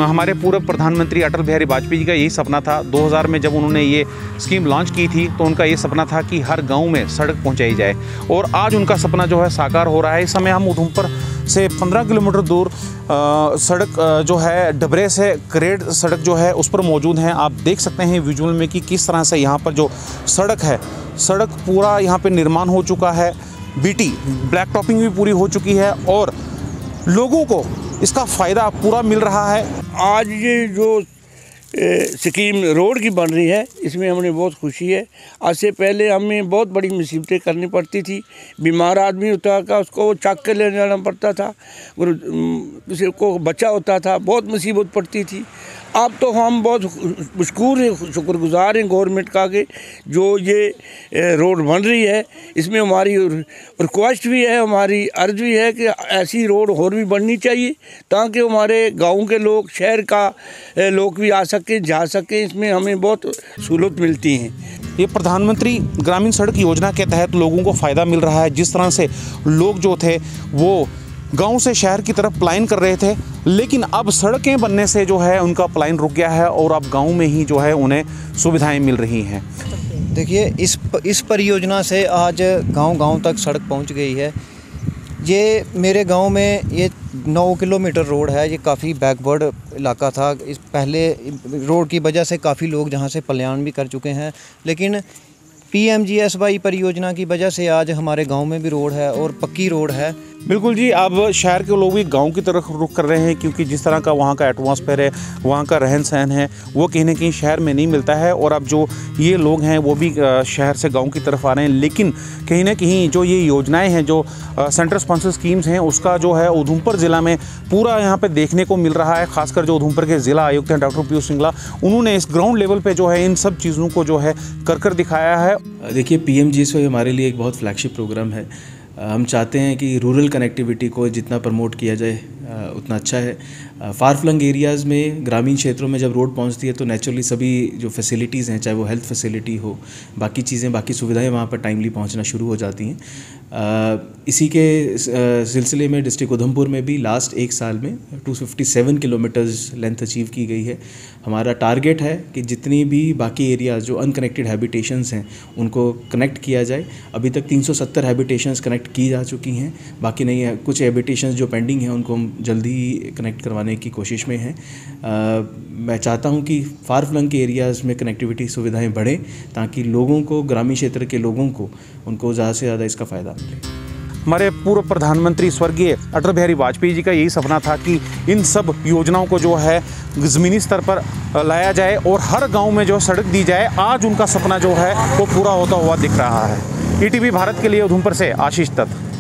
हमारे पूर्व प्रधानमंत्री अटल बिहारी वाजपेयी जी का यही सपना था। 2000 में जब उन्होंने ये स्कीम लॉन्च की थी तो उनका ये सपना था कि हर गांव में सड़क पहुंचाई जाए, और आज उनका सपना जो है साकार हो रहा है। इस समय हम उधमपुर से 15 किलोमीटर दूर सड़क जो है डबरे से करेड़ सड़क जो है उस पर मौजूद हैं। आप देख सकते हैं विजुअल में कि किस तरह से यहाँ पर जो सड़क है, सड़क पूरा यहाँ पे निर्माण हो चुका है। बीटी ब्लैक टॉपिंग भी पूरी हो चुकी है और लोगों को इसका फ़ायदा पूरा मिल रहा है। आज ये जो स्कीम रोड की बन रही है, इसमें हमें बहुत खुशी है। आज से पहले हमें बहुत बड़ी मुसीबतें करनी पड़ती थी। बीमार आदमी होता था, उसको चक के ले जाना पड़ता था, किसी को बच्चा होता था, बहुत मुसीबत पड़ती थी। अब तो हम बहुत मशकूर हैं, शुक्रगुजार हैं गवर्नमेंट का कि जो ये रोड बन रही है। इसमें हमारी रिक्वेस्ट भी है, हमारी अर्ज भी है कि ऐसी रोड और भी बननी चाहिए ताकि हमारे गांव के लोग, शहर का लोग भी आ सकें, जा सकें। इसमें हमें बहुत सहूलत मिलती हैं। ये प्रधानमंत्री ग्रामीण सड़क योजना के तहत लोगों को फ़ायदा मिल रहा है। जिस तरह से लोग जो थे वो गांव से शहर की तरफ पलायन कर रहे थे, लेकिन अब सड़कें बनने से जो है उनका पलायन रुक गया है और अब गांव में ही जो है उन्हें सुविधाएं मिल रही हैं। देखिए, इस परियोजना से आज गांव-गांव तक सड़क पहुंच गई है। ये मेरे गांव में ये 9 किलोमीटर रोड है। ये काफ़ी बैकवर्ड इलाका था। इस पहले रोड की वजह से काफ़ी लोग जहां से पलायन भी कर चुके हैं, लेकिन PMGSY परियोजना की वजह से आज हमारे गांव में भी रोड है और पक्की रोड है। बिल्कुल जी, अब शहर के लोग भी गांव की तरफ रुख कर रहे हैं, क्योंकि जिस तरह का वहाँ का एटमॉस्फेयर है, वहाँ का रहन सहन है, वो कहीं ना कहीं शहर में नहीं मिलता है। और अब जो ये लोग हैं वो भी शहर से गांव की तरफ आ रहे हैं। लेकिन कहीं ना कहीं जो ये योजनाएं हैं, जो सेंटर स्पॉन्सर स्कीम्स हैं, उसका जो है उधमपुर ज़िला में पूरा यहाँ पर देखने को मिल रहा है। खासकर जो उधमपुर के ज़िला आयुक्त हैं डॉक्टर पीयूष सिंगला, उन्होंने इस ग्राउंड लेवल पर जो है इन सब चीज़ों को जो है कर दिखाया है। देखिए, PMGSY हमारे लिए एक बहुत फ्लैगशिप प्रोग्राम है। हम चाहते हैं कि रूरल कनेक्टिविटी को जितना प्रमोट किया जाए उतना अच्छा है। फार फ्लंग एरियाज़ में, ग्रामीण क्षेत्रों में जब रोड पहुंचती है तो नेचुरली सभी जो फैसिलिटीज़ हैं, चाहे वो हेल्थ फैसिलिटी हो, बाकी चीज़ें, बाकी सुविधाएं वहां पर टाइमली पहुंचना शुरू हो जाती हैं। इसी के सिलसिले में डिस्ट्रिक्ट उधमपुर में भी लास्ट एक साल में 257 किलोमीटर्स लेंथ अचीव की गई है। हमारा टारगेट है कि जितनी भी बाकी एरियाज़ जो अनकनेक्टेड हैबिटेशंस हैं उनको कनेक्ट किया जाए। अभी तक 370 हैबिटेशंस कनेक्ट की जा चुकी हैं, बाकी नहीं है, कुछ हैबिटेशंस जो पेंडिंग हैं उनको हम जल्दी कनेक्ट करवाने की कोशिश में हैं। मैं चाहता हूं कि फार फ्लंग के एरियाज़ में कनेक्टिविटी सुविधाएं बढ़ें ताकि लोगों को, ग्रामीण क्षेत्र के लोगों को, उनको ज़्यादा से ज़्यादा इसका फ़ायदा मिले। हमारे पूर्व प्रधानमंत्री स्वर्गीय अटल बिहारी वाजपेयी जी का यही सपना था कि इन सब योजनाओं को जो है ज़मीनी स्तर पर लाया जाए और हर गांव में जो सड़क दी जाए। आज उनका सपना जो है वो पूरा होता हुआ दिख रहा है। ETV भारत के लिए उधमपुर से आशीष दत्त।